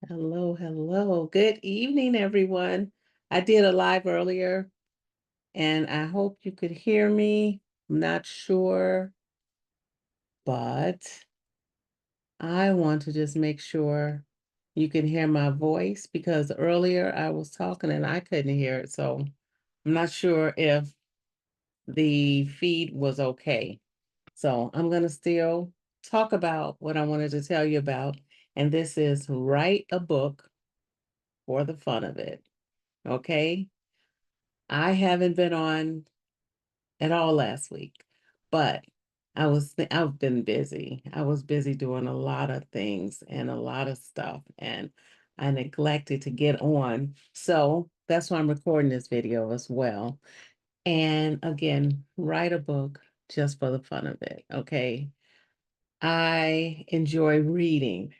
Hello, hello. Good evening, everyone. I did a live earlier and I hope you could hear me. I'm not sure, but I want to just make sure you can hear my voice because earlier I was talking and I couldn't hear it. So I'm not sure if the feed was okay. So I'm going to still talk about what I wanted to tell you about. And this is write a book for the fun of it. Okay. I haven't been on at all last week, but I've been busy. I was busy doing a lot of things and a lot of stuff, and I neglected to get on. So that's why I'm recording this video as well. And again, write a book just for the fun of it. Okay. I enjoy reading.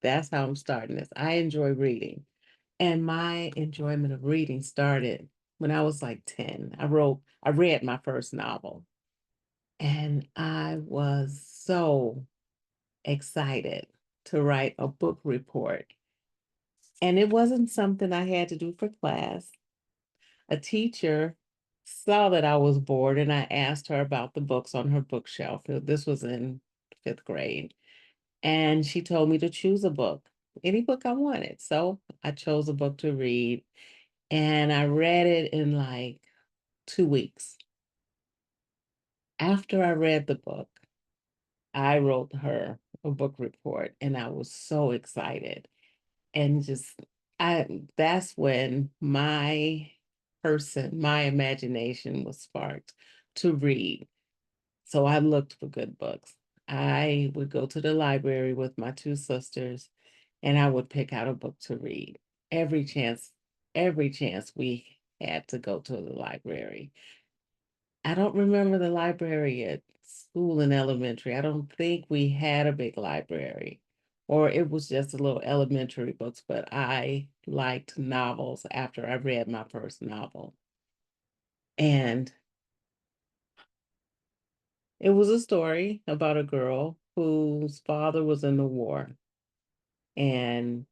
That's how I'm starting this. I enjoy reading. And my enjoyment of reading started when I was like 10. I read my first novel, and I was so excited to write a book report. And it wasn't something I had to do for class. A teacher saw that I was bored, and I asked her about the books on her bookshelf. This was in fifth grade. And she told me to choose a book, any book I wanted. So I chose a book to read. And I read it in like 2 weeks. After I read the book, I wrote her a book report and I was so excited. And just that's when my imagination was sparked to read. So I looked for good books. I would go to the library with my two sisters and I would pick out a book to read. Every chance, every chance we had to go to the library. I don't remember the library at school in elementary. I don't think we had a big library, or it was just a little elementary books, but I liked novels after I read my first novel. And it was a story about a girl whose father was in the war and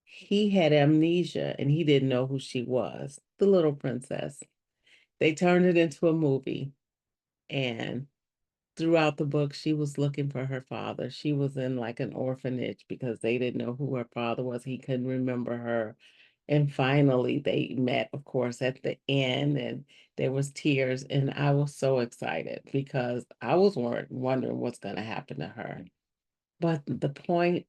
he had amnesia and he didn't know who she was, the little princess. They turned it into a movie, and throughout the book, she was looking for her father. She was in like an orphanage because they didn't know who her father was. He couldn't remember her. And finally, they met, of course, at the end, and there was tears. And I was so excited because I was wondering what's going to happen to her. But the point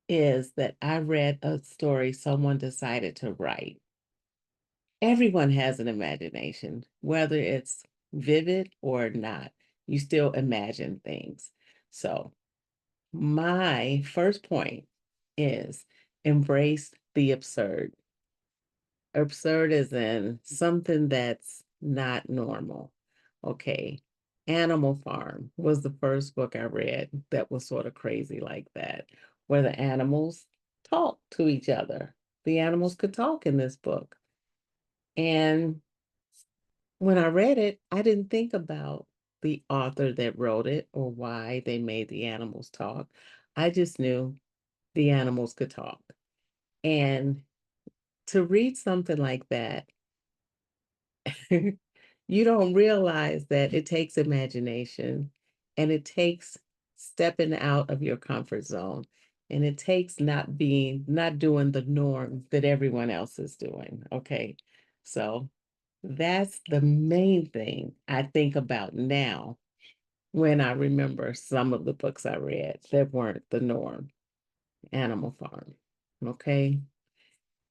is that I read a story someone decided to write. Everyone has an imagination, whether it's vivid or not. You still imagine things. So, my first point is embrace the absurd. Absurd is in something that's not normal. Okay. Animal Farm was the first book I read that was sort of crazy like that, where the animals talk to each other. The animals could talk in this book. And when I read it, I didn't think about the author that wrote it or why they made the animals talk. I just knew the animals could talk. And to read something like that, you don't realize that it takes imagination and it takes stepping out of your comfort zone. And it takes not doing the norm that everyone else is doing. Okay. So that's the main thing I think about now when I remember some of the books I read that weren't the norm. Animal Farm. Okay.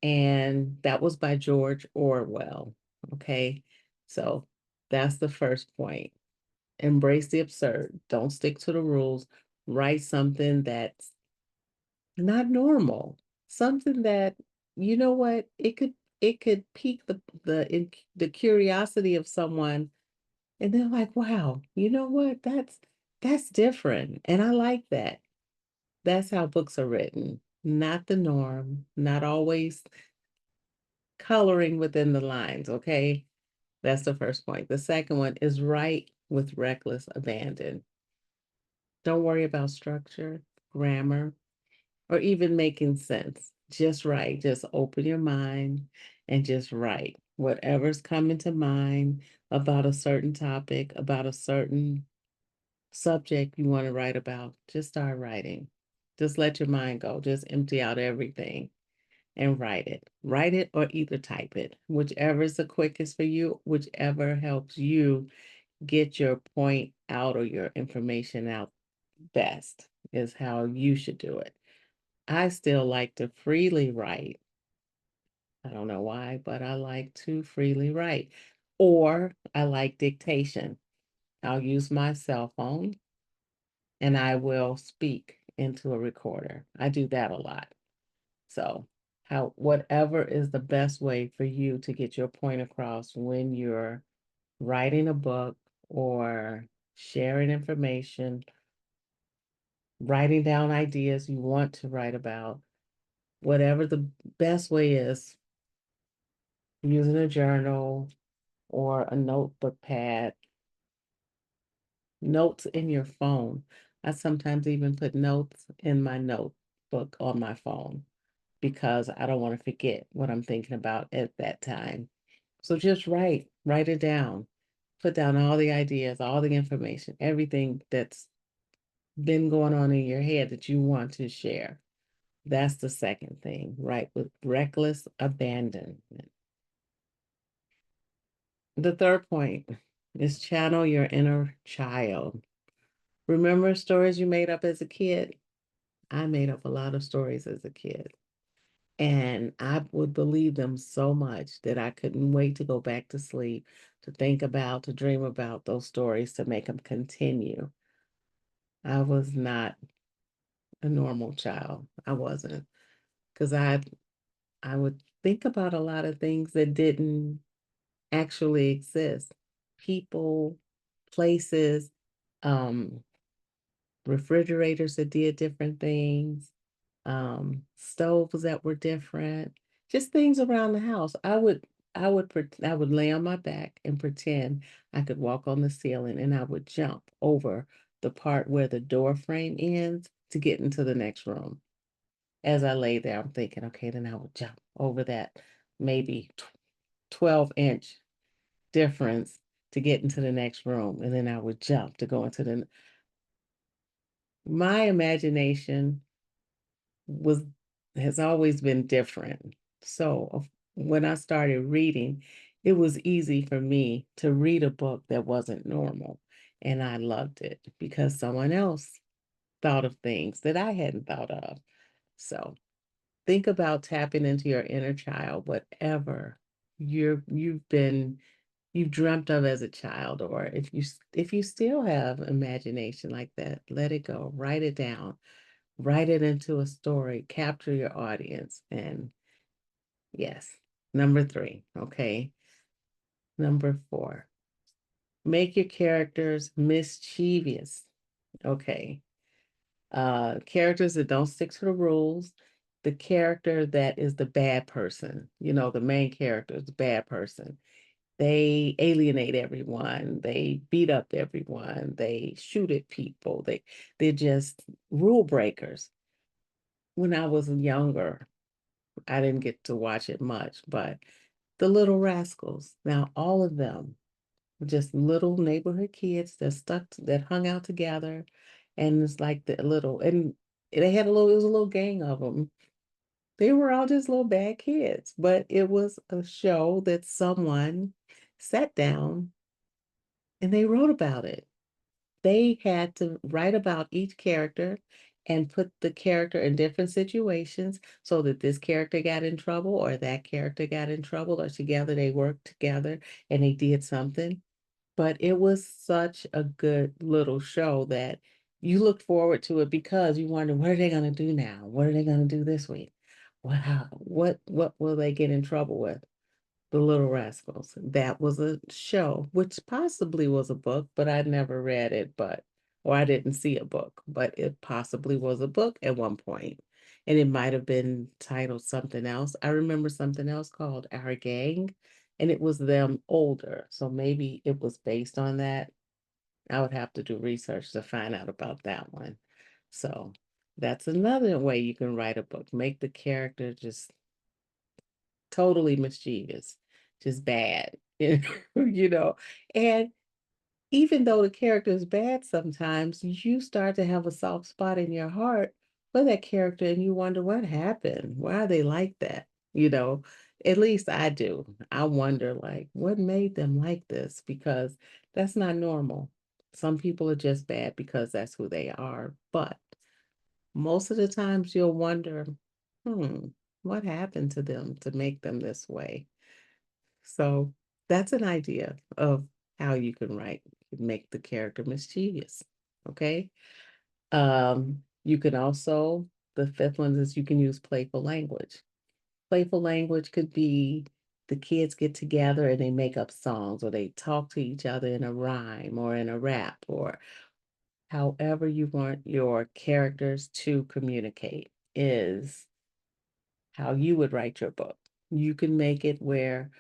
And that was by George Orwell. Okay. So that's the first point. Embrace the absurd. Don't stick to the rules. Write something that's not normal. Something that, you know what, it could pique the curiosity of someone, and they're like, wow, you know what? That's different. And I like that. That's how books are written. Not the norm, not always coloring within the lines, okay? That's the first point. The second one is write with reckless abandon. Don't worry about structure, grammar. or even making sense. Just write. Just open your mind and just write. Whatever's coming to mind about a certain topic, about a certain subject you want to write about, just start writing. Just let your mind go. Just empty out everything and write it. Write it or either type it, whichever is the quickest for you, whichever helps you get your point out or your information out best is how you should do it. I still like to freely write. I don't know why, but I like to freely write. Or I like dictation. I'll use my cell phone and I will speak into a recorder. I do that a lot. So, whatever is the best way for you to get your point across when you're writing a book or sharing information, writing down ideas you want to write about, whatever the best way is, using a journal or a notebook pad, notes in your phone. I sometimes even put notes in my notebook on my phone because I don't want to forget what I'm thinking about at that time. So just write it down, put down all the ideas, all the information, everything that's been going on in your head that you want to share. That's the second thing, right? With reckless abandonment. The third point is channel your inner child. Remember stories you made up as a kid? I made up a lot of stories as a kid. And I would believe them so much that I couldn't wait to go back to sleep, to think about, to dream about those stories, to make them continue. I was not a normal child. I wasn't. Because I would think about a lot of things that didn't actually exist. People, places, um, refrigerators that did different things, stoves that were different, just things around the house. I would lay on my back and pretend I could walk on the ceiling and I would jump over the part where the door frame ends to get into the next room. As I lay there, I'm thinking, okay, then I would jump over that maybe 12-inch difference to get into the next room. And then I would jump to go into my imagination was has always been different. So when I started reading, it was easy for me to read a book that wasn't normal. And I loved it because someone else thought of things that I hadn't thought of. So think about tapping into your inner child, whatever you've dreamt of as a child, or if you still have imagination like that, let it go, write it down, write it into a story, capture your audience. And yes, number three, okay. Number four, make your characters mischievous. Okay. Characters that don't stick to the rules, the character that is the bad person, the main character is the bad person. They alienate everyone, they beat up everyone, they shoot at people, they're just rule breakers. When I was younger, I didn't get to watch it much, but the Little Rascals, now all of them were just little neighborhood kids that hung out together, and it's like and they had it was a little gang of them. They were all just little bad kids, but it was a show that someone sat down and they wrote about it. They had to write about each character and put the character in different situations so that this character got in trouble or that character got in trouble, or together they worked together and they did something. But it was such a good little show that you looked forward to it because you wondered, what are they going to do now? What are they going to do this week? What will they get in trouble with? The Little Rascals. That was a show, which possibly was a book, but I never read it, or I didn't see a book, but it possibly was a book at one point. And it might have been titled something else. I remember something else called Our Gang, and it was them older. So maybe it was based on that. I would have to do research to find out about that one. So That's another way you can write a book. Make the character just totally mischievous, just bad, you know. And even though the character is bad sometimes, you start to have a soft spot in your heart for that character and you wonder what happened. Why are they like that? You know, at least I do. I wonder, like, what made them like this? Because that's not normal. Some people are just bad because that's who they are. But most of the times you'll wonder, hmm, what happened to them to make them this way? So that's an idea of how you can write, make the character mischievous. Okay. You can also, the fifth one is you can use playful language. Playful language could be the kids get together and they make up songs or they talk to each other in a rhyme or in a rap or however you want your characters to communicate is how you would write your book. You can make it where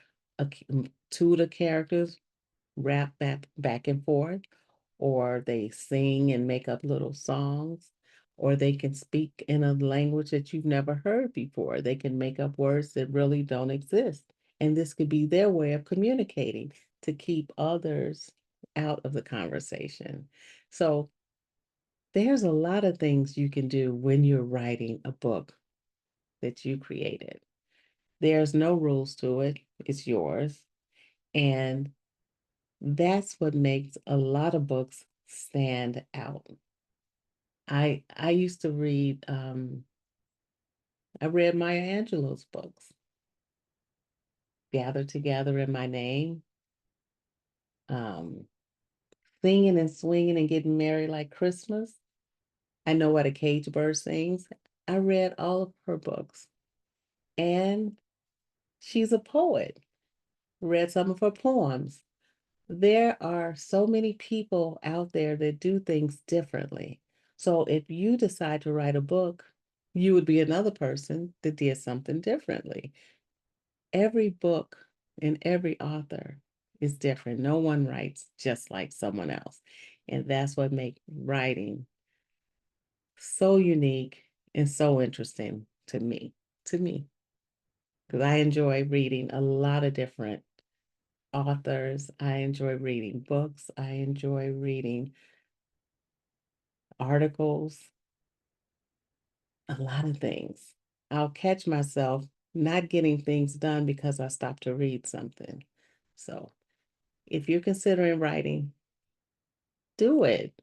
two of the characters rap back and forth, or they sing and make up little songs, or they can speak in a language that you've never heard before. They can make up words that really don't exist. And this could be their way of communicating to keep others out of the conversation. So there's a lot of things you can do when you're writing a book that you created. There's no rules to it, it's yours. And that's what makes a lot of books stand out. I used to read I read Maya Angelou's books, Gather Together in My Name, um, Singing and Swinging and Getting Merry Like Christmas. I Know What a Cage Bird Sings. I read all of her books, and she's a poet. Read some of her poems. There are so many people out there that do things differently. So if you decide to write a book, you would be another person that did something differently. Every book and every author is different. No one writes just like someone else. And that's what makes writing so unique and so interesting to me, because I enjoy reading a lot of different authors. I enjoy reading books. I enjoy reading articles, a lot of things. I'll catch myself not getting things done because I stopped to read something. So if you're considering writing, do it.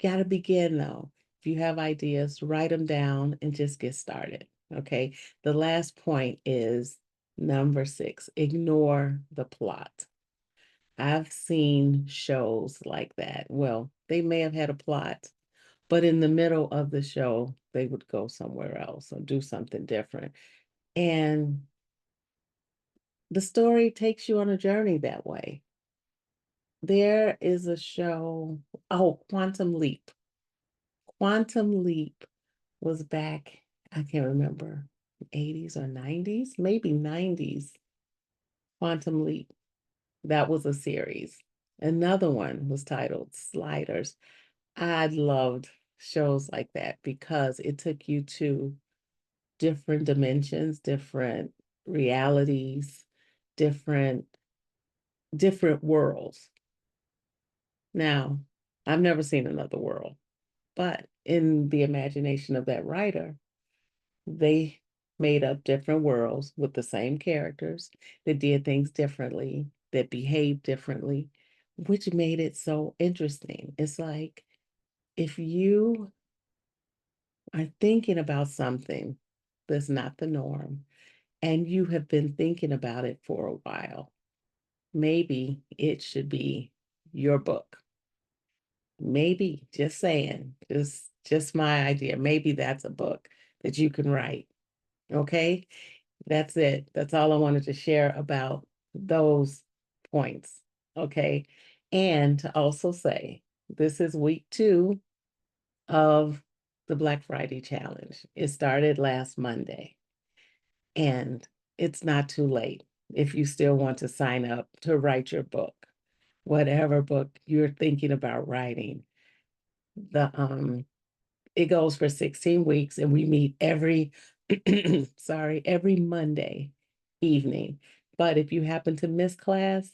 Got to begin though. If you have ideas, write them down and just get started. Okay. The last point is number 6, ignore the plot. I've seen shows like that. Well, they may have had a plot, but in the middle of the show, they would go somewhere else or do something different. And the story takes you on a journey that way. There is a show, oh, Quantum Leap. Quantum Leap was back, I can't remember, 80s or 90s, maybe 90s. Quantum Leap. That was a series. Another one was titled Sliders. I loved shows like that because it took you to different dimensions, different realities, different different worlds. Now, I've never seen another world, but in the imagination of that writer, they made up different worlds with the same characters that did things differently, that behaved differently, which made it so interesting. It's like if you are thinking about something that's not the norm, and you have been thinking about it for a while, maybe it should be your book. Maybe, just saying, just my idea. Maybe that's a book that you can write. Okay? That's it. That's all I wanted to share about those points. Okay? And to also say, this is week 2 of the Black Friday Challenge. It started last Monday, and it's not too late if you still want to sign up to write your book, whatever book you're thinking about writing. The It goes for 16 weeks, and we meet every, every Monday evening. But if you happen to miss class,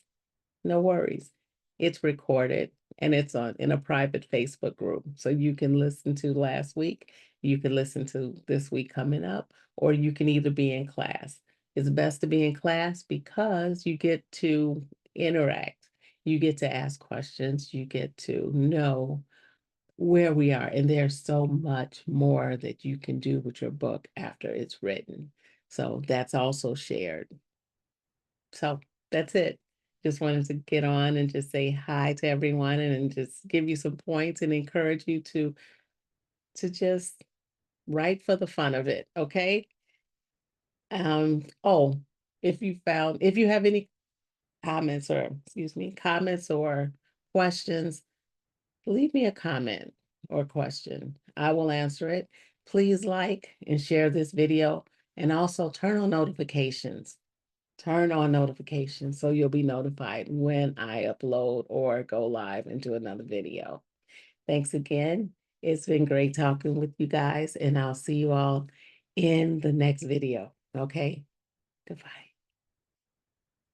no worries. It's recorded and it's on in a private Facebook group. So you can listen to last week, you can listen to this week coming up, or you can either be in class. It's best to be in class because you get to interact, you get to ask questions, you get to know where we are. And there's so much more that you can do with your book after it's written. So that's also shared. So that's it. Just wanted to get on and just say hi to everyone and just give you some points and encourage you to just write for the fun of it. Okay. Oh, if you have any comments or comments or questions, leave me a comment or question. I will answer it. Please like and share this video and also turn on notifications. Turn on notifications so you'll be notified when I upload or go live into another video. Thanks again. It's been great talking with you guys, and I'll see you all in the next video. Okay? Goodbye.